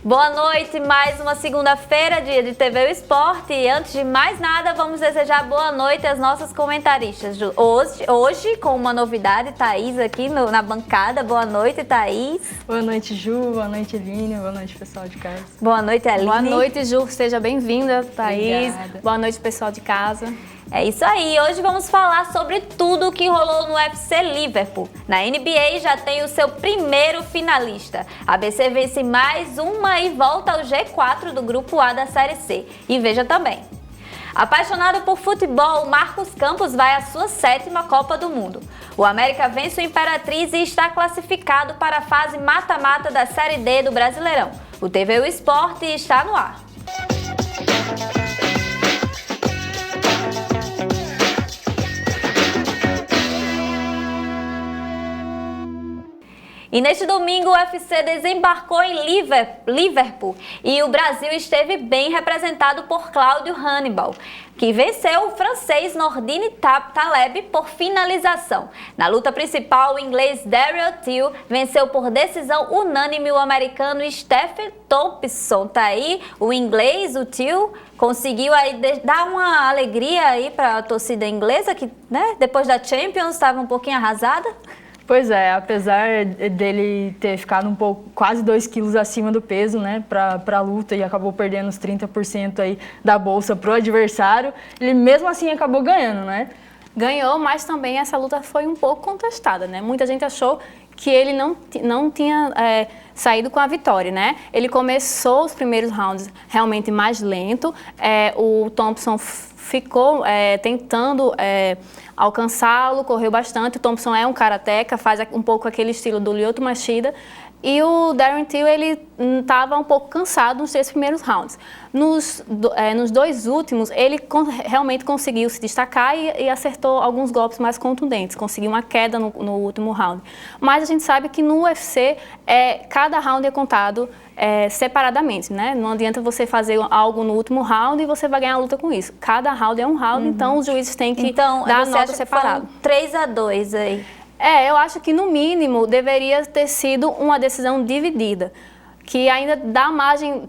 Boa noite, mais uma segunda-feira, dia de TV o Esporte. E antes de mais nada, vamos desejar boa noite às nossas comentaristas. Hoje com uma novidade, Thaís aqui na bancada. Boa noite, Thaís. Boa noite, Ju. Boa noite, Eline. Boa noite, pessoal de casa. Boa noite, Aline. Boa noite, Ju. Seja bem-vinda, Thaís. Obrigada. Boa noite, pessoal de casa. É isso aí, hoje vamos falar sobre tudo o que rolou no UFC Liverpool. Na NBA já tem o seu primeiro finalista. A ABC vence mais uma e volta ao G4 do Grupo A da Série C. E veja também. Apaixonado por futebol, Marcos Campos vai à sua 7ª Copa do Mundo. O América vence o Imperatriz e está classificado para a fase mata-mata da Série D do Brasileirão. O TV o Esporte está no ar. E neste domingo o UFC desembarcou em Liverpool e o Brasil esteve bem representado por Cláudio Hannibal, que venceu o francês Nordine Taleb por finalização. Na luta principal, o inglês Darrell Till venceu por decisão unânime o americano Stephen Thompson. Tá aí o inglês, o Till, conseguiu aí dar uma alegria aí para a torcida inglesa, que depois da Champions estava um pouquinho arrasada. Pois é, apesar dele ter ficado um pouco, quase 2 quilos acima do peso, para a luta, e acabou perdendo os 30% aí da bolsa pro adversário, ele mesmo assim acabou ganhando, né? Ganhou, mas também essa luta foi um pouco contestada, né? Muita gente achou que ele não tinha saído com a vitória, né? Ele começou os primeiros rounds realmente mais lento, o Thompson ficou tentando alcançá-lo, correu bastante. O Thompson é um karateca, faz um pouco aquele estilo do Lyoto Machida. E o Darren Till, ele estava um pouco cansado nos 3 primeiros rounds. Nos 2 últimos, ele realmente conseguiu se destacar e acertou alguns golpes mais contundentes. Conseguiu uma queda no último round. Mas a gente sabe que no UFC, cada round é contado separadamente, né? Não adianta você fazer algo no último round e você vai ganhar a luta com isso. Cada round é um round, então os juízes têm que dar a nota separada. 3-2 aí. Eu acho que no mínimo deveria ter sido uma decisão dividida, que ainda dá margem,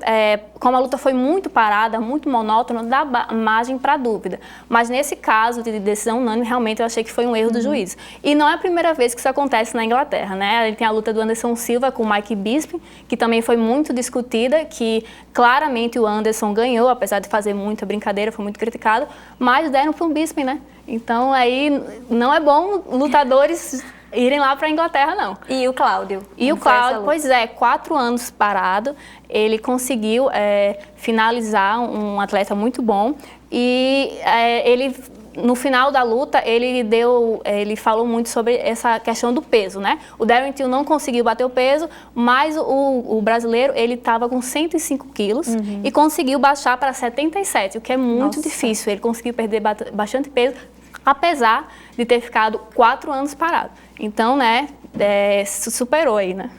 como a luta foi muito parada, muito monótona, dá margem para dúvida. Mas nesse caso de decisão unânime, realmente eu achei que foi um erro do juiz. E não é a primeira vez que isso acontece na Inglaterra, né? A gente tem a luta do Anderson Silva com o Mike Bisping, que também foi muito discutida, que claramente o Anderson ganhou, apesar de fazer muita brincadeira, foi muito criticado, mas deram para o Bisping, né? Então aí não é bom lutadores irem lá para a Inglaterra, não. E o Cláudio? E o Cláudio, pois 4 anos parado, ele conseguiu finalizar um atleta muito bom e ele, no final da luta, ele falou muito sobre essa questão do peso, né? O Darren Till não conseguiu bater o peso, mas o brasileiro, ele estava com 105 quilos e conseguiu baixar para 77, o que é muito difícil. Ele conseguiu perder bastante peso, apesar de ter ficado 4 anos parado. Então, superou aí, né?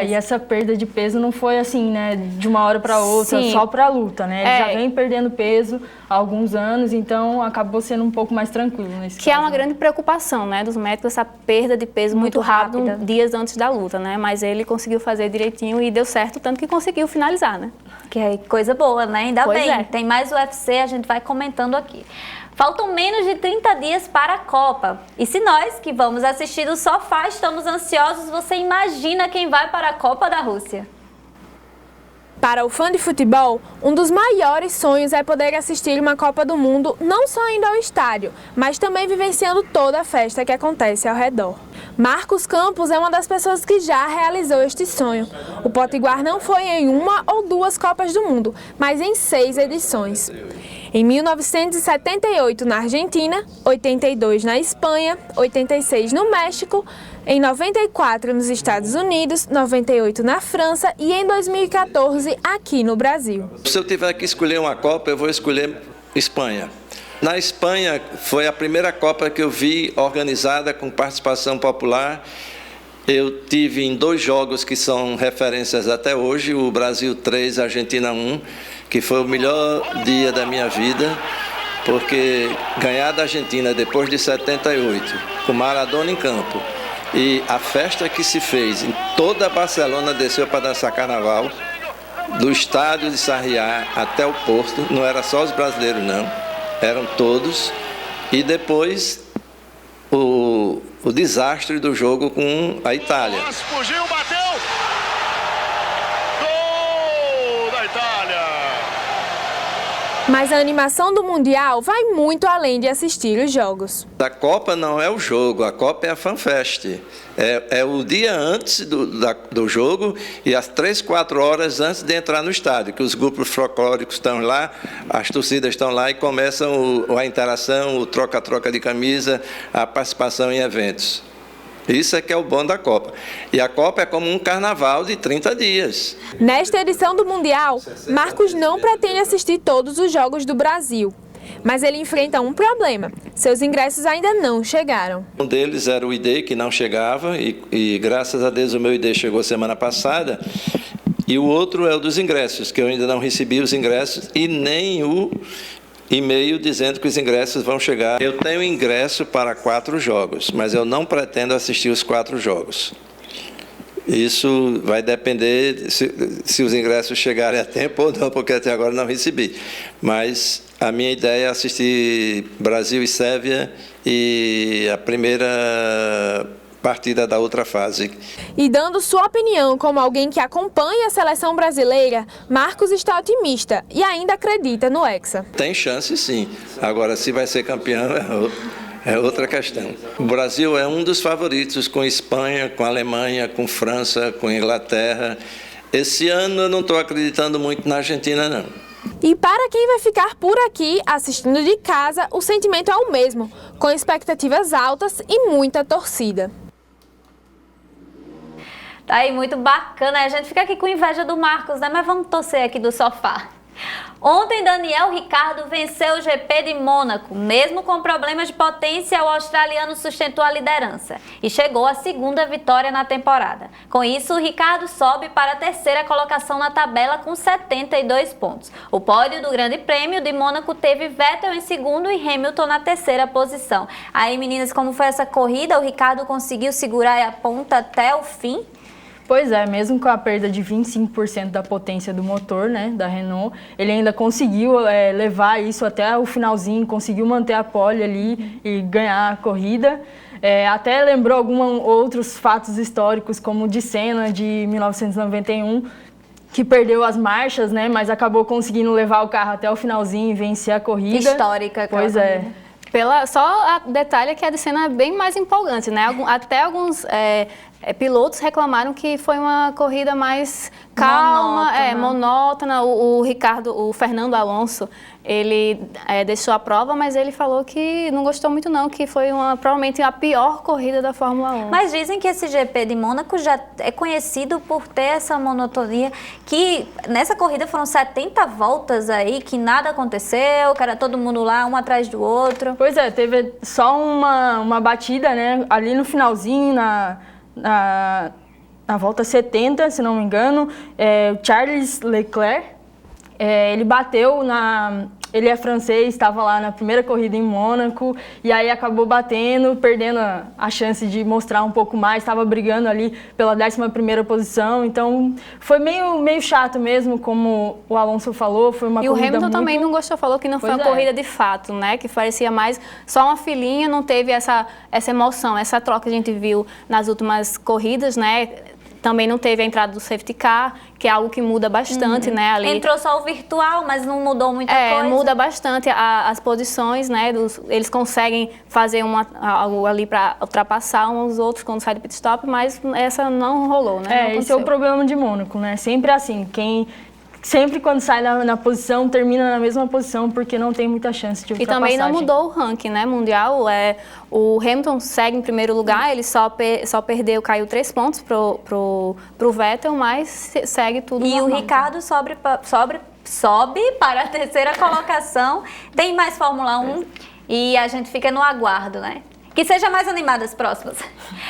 E essa perda de peso não foi assim, né, de uma hora para outra, só para a luta, né? Ele já vem perdendo peso há alguns anos, então acabou sendo um pouco mais tranquilo nesse caso. Que é uma grande preocupação, né, dos médicos, essa perda de peso muito rápido, dias antes da luta, né? Mas ele conseguiu fazer direitinho e deu certo, tanto que conseguiu finalizar, né? Que é coisa boa, né? Ainda bem. É. Tem mais UFC, a gente vai comentando aqui. Faltam menos de 30 dias para a Copa. E se nós, que vamos assistir do sofá, estamos ansiosos, você imagina quem vai para a Copa da Rússia? Para o fã de futebol, um dos maiores sonhos é poder assistir uma Copa do Mundo não só indo ao estádio, mas também vivenciando toda a festa que acontece ao redor. Marcos Campos é uma das pessoas que já realizou este sonho. O Potiguar não foi em 1 ou 2 Copas do Mundo, mas em 6 edições. Em 1978 na Argentina, 82 na Espanha, 86 no México, em 94 nos Estados Unidos, 98 na França e em 2014 aqui no Brasil. Se eu tiver que escolher uma Copa, eu vou escolher Espanha. Na Espanha foi a primeira Copa que eu vi organizada com participação popular Eu tive em 2 jogos que são referências até hoje, o Brasil 3, Argentina 1, que foi o melhor dia da minha vida, porque ganhar da Argentina depois de 78, com Maradona em campo, e a festa que se fez em toda Barcelona, desceu para dançar carnaval, do estádio de Sarriá até o Porto, não era só os brasileiros não, eram todos, e depois o desastre do jogo com a Itália. Fugiu, bateu! Gol da Itália! Mas a animação do Mundial vai muito além de assistir os jogos. A Copa não é o jogo, a Copa é a FanFest. É o dia antes do jogo e as 3, 4 horas antes de entrar no estádio, que os grupos folclóricos estão lá, as torcidas estão lá e começam a interação, o troca-troca de camisa, a participação em eventos. Isso é que é o bom da Copa. E a Copa é como um carnaval de 30 dias. Nesta edição do Mundial, Marcos não pretende assistir todos os jogos do Brasil. Mas ele enfrenta um problema: seus ingressos ainda não chegaram. Um deles era o ID, que não chegava, e graças a Deus o meu ID chegou semana passada. E o outro é o dos ingressos, que eu ainda não recebi os ingressos e nem o e-mail dizendo que os ingressos vão chegar. Eu tenho ingresso para 4 jogos, mas eu não pretendo assistir os 4 jogos. Isso vai depender se os ingressos chegarem a tempo ou não, porque até agora não recebi. Mas a minha ideia é assistir Brasil e Sérvia e a primeira partida da outra fase. E dando sua opinião como alguém que acompanha a seleção brasileira, Marcos está otimista e ainda acredita no Hexa. Tem chance, sim. Agora, se vai ser campeão, é outra questão. O Brasil é um dos favoritos, com Espanha, com Alemanha, com França, com Inglaterra. Esse ano eu não estou acreditando muito na Argentina, não. E para quem vai ficar por aqui assistindo de casa, o sentimento é o mesmo, com expectativas altas e muita torcida. Tá aí, muito bacana. A gente fica aqui com inveja do Marcos, né? Mas vamos torcer aqui do sofá. Ontem, Daniel Ricciardo venceu o GP de Mônaco. Mesmo com problemas de potência, o australiano sustentou a liderança e chegou à 2ª vitória na temporada. Com isso, o Ricciardo sobe para a 3ª colocação na tabela com 72 pontos. O pódio do Grande Prêmio de Mônaco teve Vettel em 2º e Hamilton na 3ª posição. Aí, meninas, como foi essa corrida? O Ricciardo conseguiu segurar a ponta até o fim? Pois é, mesmo com a perda de 25% da potência do motor, né, da Renault, ele ainda conseguiu levar isso até o finalzinho, conseguiu manter a pole ali e ganhar a corrida. Até lembrou alguns outros fatos históricos, como o de Senna, de 1991, que perdeu as marchas, né, mas acabou conseguindo levar o carro até o finalzinho e vencer a corrida. Histórica, aquela pois é. Só a detalhe é que a de Senna é bem mais empolgante, né? Até alguns pilotos reclamaram que foi uma corrida mais calma, monótona. O Fernando Alonso, ele deixou a prova, mas ele falou que não gostou muito não, que foi provavelmente a pior corrida da Fórmula 1. Mas dizem que esse GP de Mônaco já é conhecido por ter essa monotonia, que nessa corrida foram 70 voltas aí, que nada aconteceu, que era todo mundo lá, um atrás do outro. Pois é, teve só uma batida, né, ali no finalzinho, na volta 70, se não me engano, o Charles Leclerc, ele bateu ele é francês, estava lá na primeira corrida em Mônaco, e aí acabou batendo, perdendo a chance de mostrar um pouco mais, estava brigando ali pela 11ª posição, então foi meio chato mesmo, como o Alonso falou, foi uma corrida E o Hamilton também não gostou, falou que não foi uma corrida de fato, né, que parecia mais só uma filinha, não teve essa emoção, essa troca que a gente viu nas últimas corridas, né. Também não teve a entrada do safety car, que é algo que muda bastante, né? Ali. Entrou só o virtual, mas não mudou muita coisa. Muda bastante as posições, né? Eles conseguem fazer algo ali para ultrapassar uns aos outros quando sai do pit stop, mas essa não rolou, né? Esse é o problema de Mônaco, né? Sempre assim, sempre quando sai na posição, termina na mesma posição, porque não tem muita chance de ultrapassagem. E também não mudou o ranking, né, mundial. O Hamilton segue em primeiro lugar, ele só perdeu, caiu 3 pontos pro Vettel, mas segue tudo normal. E o Ricciardo sobe para a 3ª colocação. Tem mais Fórmula 1 e a gente fica no aguardo, né? Que seja mais animada as próximas.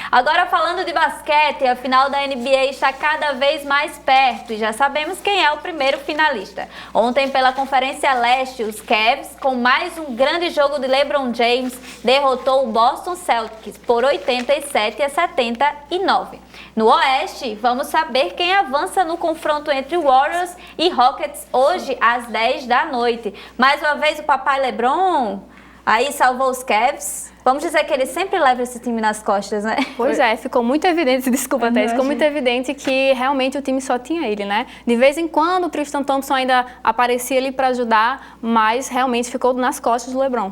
Agora falando de basquete, a final da NBA está cada vez mais perto e já sabemos quem é o primeiro finalista. Ontem, pela Conferência Leste, os Cavs, com mais um grande jogo de LeBron James, derrotou o Boston Celtics por 87-79. No Oeste, vamos saber quem avança no confronto entre Warriors e Rockets hoje às 10 da noite. Mais uma vez o papai LeBron aí salvou os Cavs. Vamos dizer que ele sempre leva esse time nas costas, né? Pois é, ficou muito evidente, desculpa até, ficou muito evidente que realmente o time só tinha ele, né? De vez em quando o Tristan Thompson ainda aparecia ali para ajudar, mas realmente ficou nas costas do LeBron.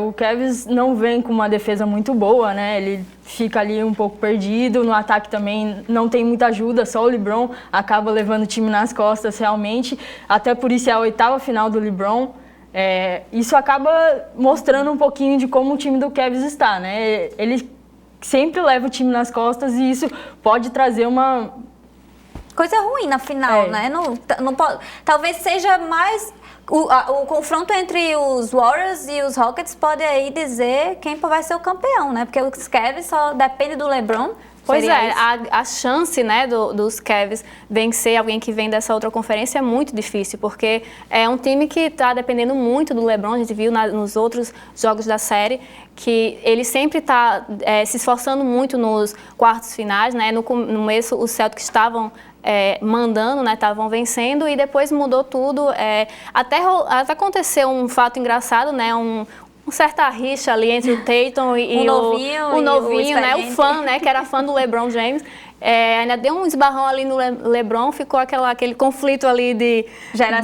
O Cavs não vem com uma defesa muito boa, né? Ele fica ali um pouco perdido, no ataque também não tem muita ajuda, só o LeBron acaba levando o time nas costas realmente, até por isso é a 8ª final do LeBron. Isso acaba mostrando um pouquinho de como o time do Cavs está, né? Ele sempre leva o time nas costas e isso pode trazer uma coisa ruim na final, né? Não pode, talvez seja mais o confronto entre os Warriors e os Rockets pode aí dizer quem vai ser o campeão, né? Porque os Cavs só depende do LeBron. Pois é, a chance, né, dos Cavs vencer alguém que vem dessa outra conferência é muito difícil, porque é um time que está dependendo muito do LeBron. A gente viu nos outros jogos da série que ele sempre está se esforçando muito nos quartos finais, né? No começo os Celtics estavam mandando, né, estavam vencendo e depois mudou tudo. Até aconteceu um fato engraçado, né, uma certa rixa ali entre o Tatum e o novinho, né, o fã, né, que era fã do LeBron James. Ainda deu um esbarrão ali no LeBron, ficou aquele conflito ali de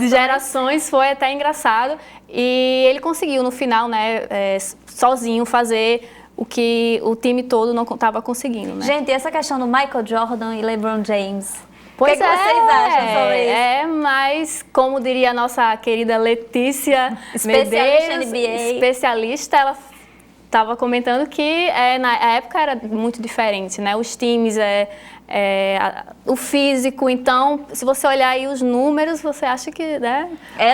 gerações, foi até engraçado. E ele conseguiu no final, né, sozinho fazer o que o time todo não estava conseguindo, né? Gente, e essa questão do Michael Jordan e LeBron James? O que vocês acham sobre isso? Mas, como diria a nossa querida Letícia especialista Medeiros, NBA, especialista, ela estava comentando que na época era muito diferente, né? Os times, o físico. Então, se você olhar aí os números, você acha que, né?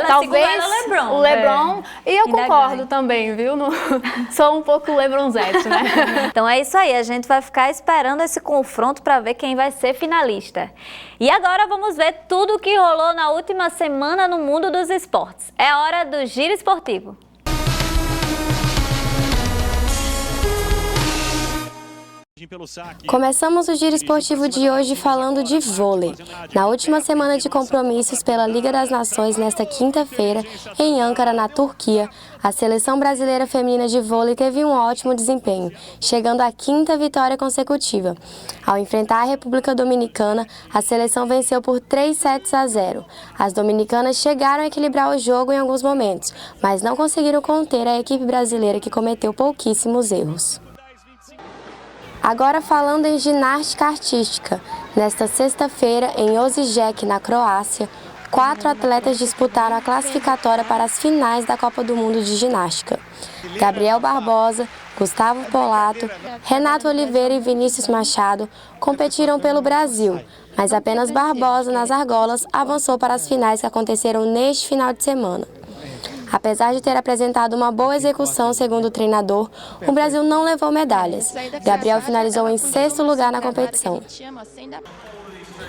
Talvez ela LeBron. O LeBron. E eu concordo também, viu? Sou um pouco LeBronzete, né? Então é isso aí. A gente vai ficar esperando esse confronto para ver quem vai ser finalista. E agora vamos ver tudo o que rolou na última semana no mundo dos esportes. É hora do Giro Esportivo. Começamos o Giro Esportivo de hoje falando de vôlei. Na última semana de compromissos pela Liga das Nações, nesta quinta-feira, em Ankara, na Turquia, a seleção brasileira feminina de vôlei teve um ótimo desempenho, chegando à 5ª vitória consecutiva. Ao enfrentar a República Dominicana, a seleção venceu por 3-0. As dominicanas chegaram a equilibrar o jogo em alguns momentos, mas não conseguiram conter a equipe brasileira, que cometeu pouquíssimos erros. Agora falando em ginástica artística, nesta sexta-feira em Osijek, na Croácia, 4 atletas disputaram a classificatória para as finais da Copa do Mundo de Ginástica. Gabriel Barbosa, Gustavo Polato, Renato Oliveira e Vinícius Machado competiram pelo Brasil, mas apenas Barbosa, nas argolas, avançou para as finais que aconteceram neste final de semana. Apesar de ter apresentado uma boa execução, segundo o treinador, o Brasil não levou medalhas. Gabriel finalizou em 6º lugar na competição.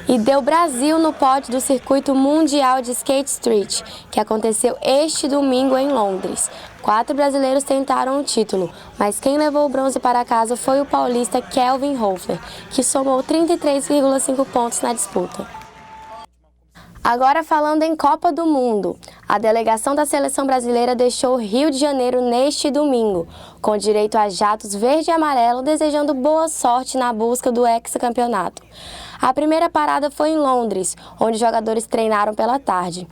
E deu Brasil no pódio do Circuito Mundial de Skate Street, que aconteceu este domingo em Londres. 4 brasileiros tentaram o título, mas quem levou o bronze para casa foi o paulista Kelvin Hoffler, que somou 33,5 pontos na disputa. Agora falando em Copa do Mundo, a delegação da seleção brasileira deixou o Rio de Janeiro neste domingo, com direito a jatos verde e amarelo, desejando boa sorte na busca do hexacampeonato. A primeira parada foi em Londres, onde os jogadores treinaram pela tarde.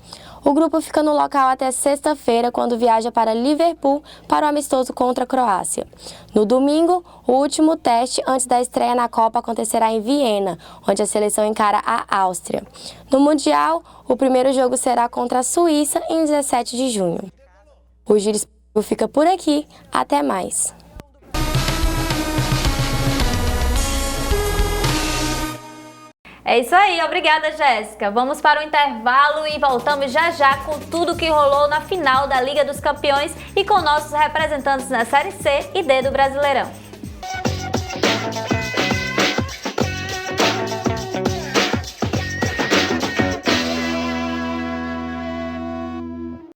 O grupo fica no local até sexta-feira, quando viaja para Liverpool para o amistoso contra a Croácia. No domingo, o último teste antes da estreia na Copa acontecerá em Viena, onde a seleção encara a Áustria. No Mundial, o primeiro jogo será contra a Suíça em 17 de junho. O Giro Esportivo fica por aqui. Até mais! É isso aí, obrigada, Jéssica. Vamos para o intervalo e voltamos já já com tudo que rolou na final da Liga dos Campeões e com nossos representantes na Série C e D do Brasileirão.